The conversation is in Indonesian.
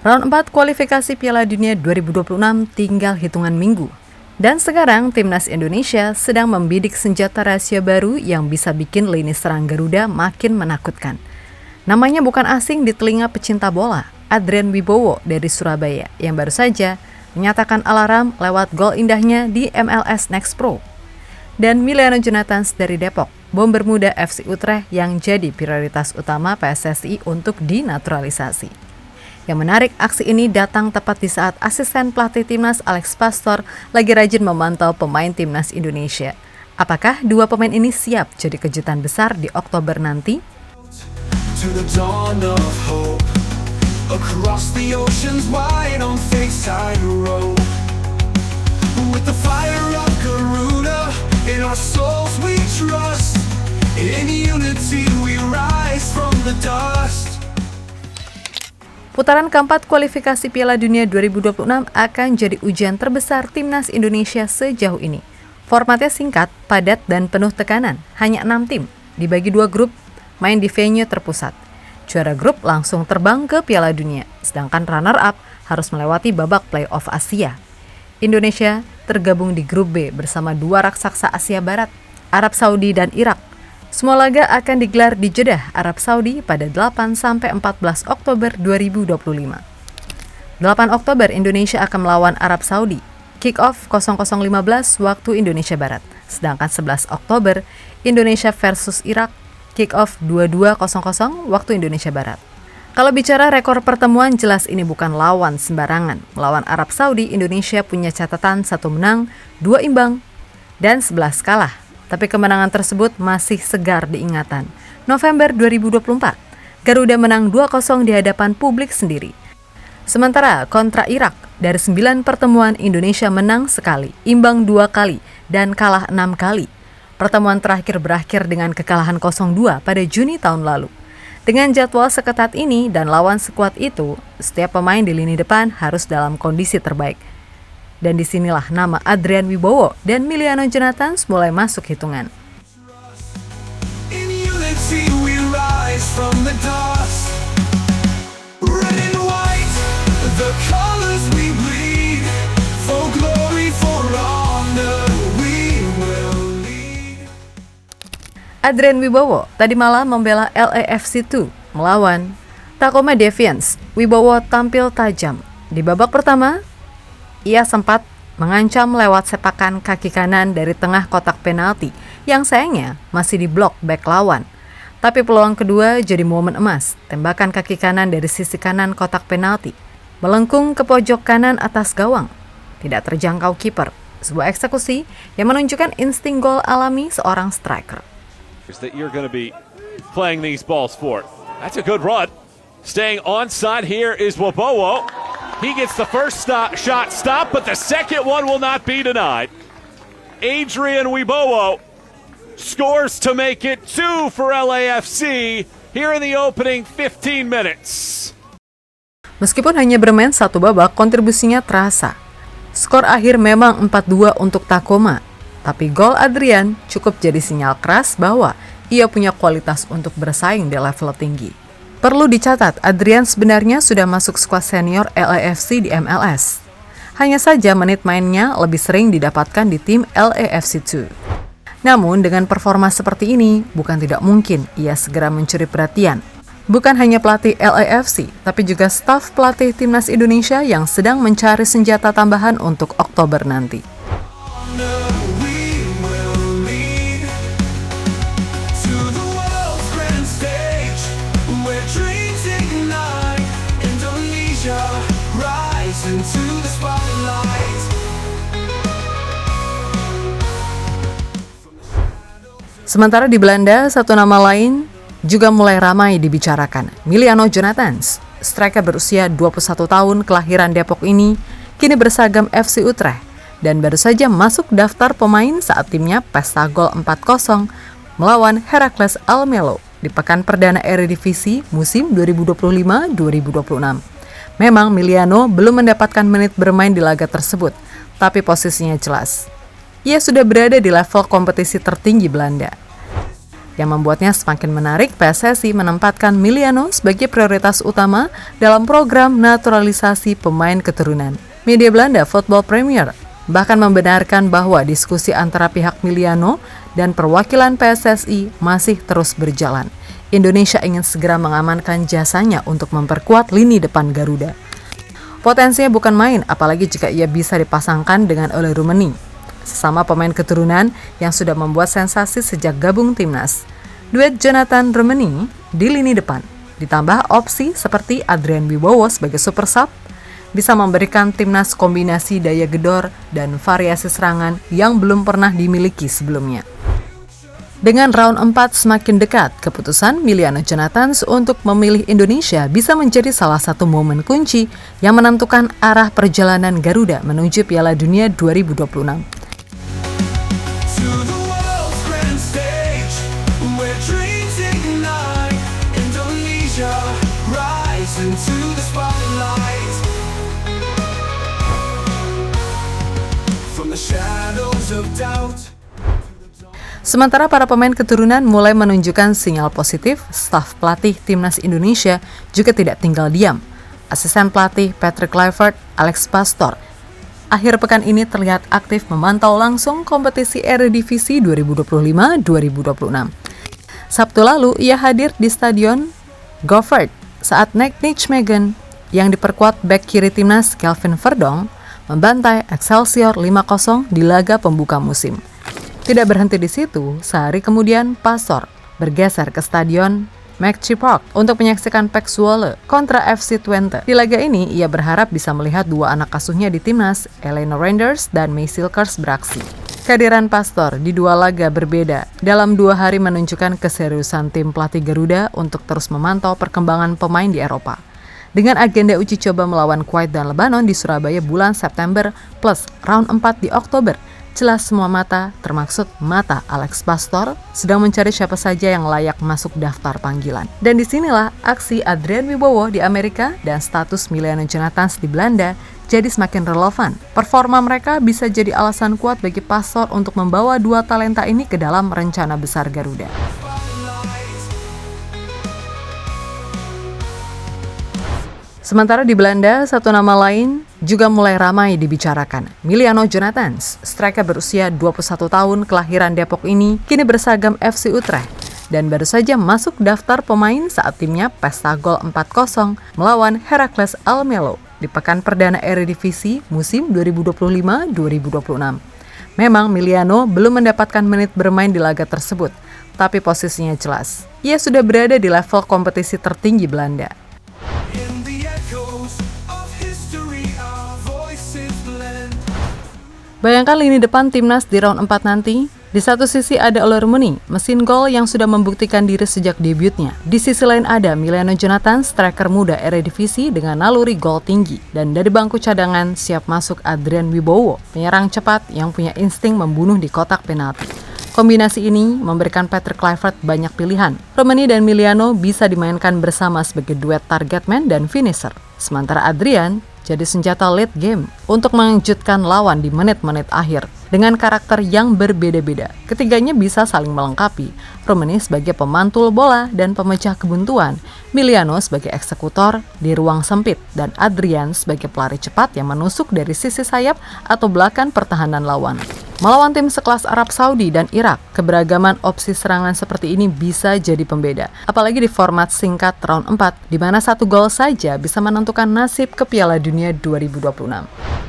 Round 4 kualifikasi Piala Dunia 2026 tinggal hitungan minggu. Dan sekarang Timnas Indonesia sedang membidik senjata rahasia baru yang bisa bikin lini serang Garuda makin menakutkan. Namanya bukan asing di telinga pecinta bola, Adrian Wibowo dari Surabaya yang baru saja menyatakan alarm lewat gol indahnya di MLS Next Pro. Dan Miliano Jonathans dari Depok, bomber muda FC Utrecht yang jadi prioritas utama PSSI untuk dinaturalisasi. Yang menarik, aksi ini datang tepat di saat asisten pelatih Timnas Alex Pastor lagi rajin memantau pemain Timnas Indonesia. Apakah dua pemain ini siap jadi kejutan besar di Oktober nanti? Putaran keempat kualifikasi Piala Dunia 2026 akan jadi ujian terbesar Timnas Indonesia sejauh ini. Formatnya singkat, padat, dan penuh tekanan. Hanya 6 tim, dibagi 2 grup, main di venue terpusat. Juara grup langsung terbang ke Piala Dunia, sedangkan runner-up harus melewati babak play-off Asia. Indonesia tergabung di grup B bersama 2 raksasa Asia Barat, Arab Saudi dan Irak. Semua laga akan digelar di Jeddah, Arab Saudi pada 8-14 Oktober 2025. 8 Oktober Indonesia akan melawan Arab Saudi, kick-off 00.15 waktu Indonesia Barat. Sedangkan 11 Oktober Indonesia versus Irak, kick-off 22.00 waktu Indonesia Barat. Kalau bicara rekor pertemuan, jelas ini bukan lawan sembarangan. Melawan Arab Saudi, Indonesia punya catatan 1 menang, 2 imbang, dan 11 kalah. Tapi kemenangan tersebut masih segar diingatan. November 2024, Garuda menang 2-0 di hadapan publik sendiri. Sementara kontra Irak, dari 9 pertemuan Indonesia menang sekali, imbang 2 kali, dan kalah 6 kali. Pertemuan terakhir berakhir dengan kekalahan 0-2 pada Juni tahun lalu. Dengan jadwal seketat ini dan lawan sekuat itu, setiap pemain di lini depan harus dalam kondisi terbaik. Dan disinilah nama Adrian Wibowo dan Miliano Jonathans mulai masuk hitungan. Adrian Wibowo tadi malam membela LAFC 2 melawan Tacoma Defiance. Wibowo tampil tajam. Di babak pertama, ia sempat mengancam lewat sepakan kaki kanan dari tengah kotak penalti yang sayangnya masih diblok bek lawan. Tapi peluang kedua jadi momen emas, tembakan kaki kanan dari sisi kanan kotak penalti, melengkung ke pojok kanan atas gawang, tidak terjangkau kiper. Sebuah eksekusi yang menunjukkan insting gol alami seorang striker. That you're going to be playing these balls for. That's a good run. Staying onside here is Wibowo. He gets the first shot stopped, but the second one will not be denied. Adrian Wibowo scores to make it 2 for LAFC here in the opening 15 minutes. Meskipun hanya bermain 1 babak, kontribusinya terasa. Skor akhir memang 4-2 untuk Tacoma, tapi gol Adrian cukup jadi sinyal keras bahwa ia punya kualitas untuk bersaing di level tinggi. Perlu dicatat, Adrian sebenarnya sudah masuk skuad senior LAFC di MLS. Hanya saja menit mainnya lebih sering didapatkan di tim LAFC 2. Namun dengan performa seperti ini, bukan tidak mungkin ia segera mencuri perhatian. Bukan hanya pelatih LAFC, tapi juga staf pelatih Timnas Indonesia yang sedang mencari senjata tambahan untuk Oktober nanti. Sementara di Belanda, satu nama lain juga mulai ramai dibicarakan. Miliano Jonathans, striker berusia 21 tahun kelahiran Depok ini, kini berseragam FC Utrecht dan baru saja masuk daftar pemain saat timnya pesta gol 4-0 melawan Heracles Almelo di pekan perdana Eredivisie musim 2025-2026. Memang Miliano belum mendapatkan menit bermain di laga tersebut, tapi posisinya jelas. Ia sudah berada di level kompetisi tertinggi Belanda. Yang membuatnya semakin menarik, PSSI menempatkan Miliano sebagai prioritas utama dalam program naturalisasi pemain keturunan. Media Belanda Football Premier bahkan membenarkan bahwa diskusi antara pihak Miliano dan perwakilan PSSI masih terus berjalan. Indonesia ingin segera mengamankan jasanya untuk memperkuat lini depan Garuda. Potensinya bukan main, apalagi jika ia bisa dipasangkan dengan Ole Roemeny, sesama pemain keturunan yang sudah membuat sensasi sejak gabung timnas. Duet Jonathan Roemeny di lini depan, ditambah opsi seperti Adrian Wibowo sebagai super sub, bisa memberikan timnas kombinasi daya gedor dan variasi serangan yang belum pernah dimiliki sebelumnya. Dengan round 4 semakin dekat, keputusan Miliano Jonathans untuk memilih Indonesia bisa menjadi salah satu momen kunci yang menentukan arah perjalanan Garuda menuju Piala Dunia 2026. Sementara para pemain keturunan mulai menunjukkan sinyal positif, staf pelatih timnas Indonesia juga tidak tinggal diam. Asisten pelatih Patrick Kluivert, Alex Pastoor, akhir pekan ini terlihat aktif memantau langsung kompetisi Eredivisie 2025-2026. Sabtu lalu, ia hadir di Stadion Go Forward saat Nijmegen yang diperkuat bek kiri timnas Kelvin Verdonk membantai Excelsior 5-0 di laga pembuka musim. Tidak berhenti di situ, sehari kemudian Pastoor bergeser ke Stadion McChie Park untuk menyaksikan PEC Zwolle kontra FC Twente. Di laga ini, ia berharap bisa melihat dua anak asuhnya di timnas, Elena Reinders dan May Silkers beraksi. Kehadiran Pastoor di dua laga berbeda dalam 2 hari menunjukkan keseriusan tim pelatih Garuda untuk terus memantau perkembangan pemain di Eropa. Dengan agenda uji coba melawan Kuwait dan Lebanon di Surabaya bulan September plus round 4 di Oktober, jelas semua mata, termaksud mata Alex Pastoor, sedang mencari siapa saja yang layak masuk daftar panggilan. Dan disinilah aksi Adrian Wibowo di Amerika dan status Miliano Jonathans di Belanda jadi semakin relevan. Performa mereka bisa jadi alasan kuat bagi Pastoor untuk membawa dua talenta ini ke dalam rencana besar Garuda. Sementara di Belanda, satu nama lain juga mulai ramai dibicarakan. Miliano Jonathans, striker berusia 21 tahun kelahiran Depok ini, kini bersagam FC Utrecht dan baru saja masuk daftar pemain saat timnya pesta gol 4-0 melawan Heracles Almelo di pekan perdana Eredivisie musim 2025-2026. Memang Miliano belum mendapatkan menit bermain di laga tersebut, tapi posisinya jelas. Ia sudah berada di level kompetisi tertinggi Belanda. Bayangkan lini depan timnas di round 4 nanti. Di satu sisi ada Ole Roemeny, mesin gol yang sudah membuktikan diri sejak debutnya. Di sisi lain ada Miliano Jonathans, striker muda Eredivisie dengan naluri gol tinggi. Dan dari bangku cadangan siap masuk Adrian Wibowo, penyerang cepat yang punya insting membunuh di kotak penalti. Kombinasi ini memberikan Patrick Kluivert banyak pilihan. Roemeny dan Miliano bisa dimainkan bersama sebagai duet target man dan finisher. Sementara Adrian jadi senjata late game untuk mengejutkan lawan di menit-menit akhir. Dengan karakter yang berbeda-beda, ketiganya bisa saling melengkapi. Roemeny sebagai pemantul bola dan pemecah kebuntuan, Miliano sebagai eksekutor di ruang sempit, dan Adrian sebagai pelari cepat yang menusuk dari sisi sayap atau belakang pertahanan lawan. Melawan tim sekelas Arab Saudi dan Irak, keberagaman opsi serangan seperti ini bisa jadi pembeda. Apalagi di format singkat round 4, di mana satu gol saja bisa menentukan nasib ke Piala Dunia 2026.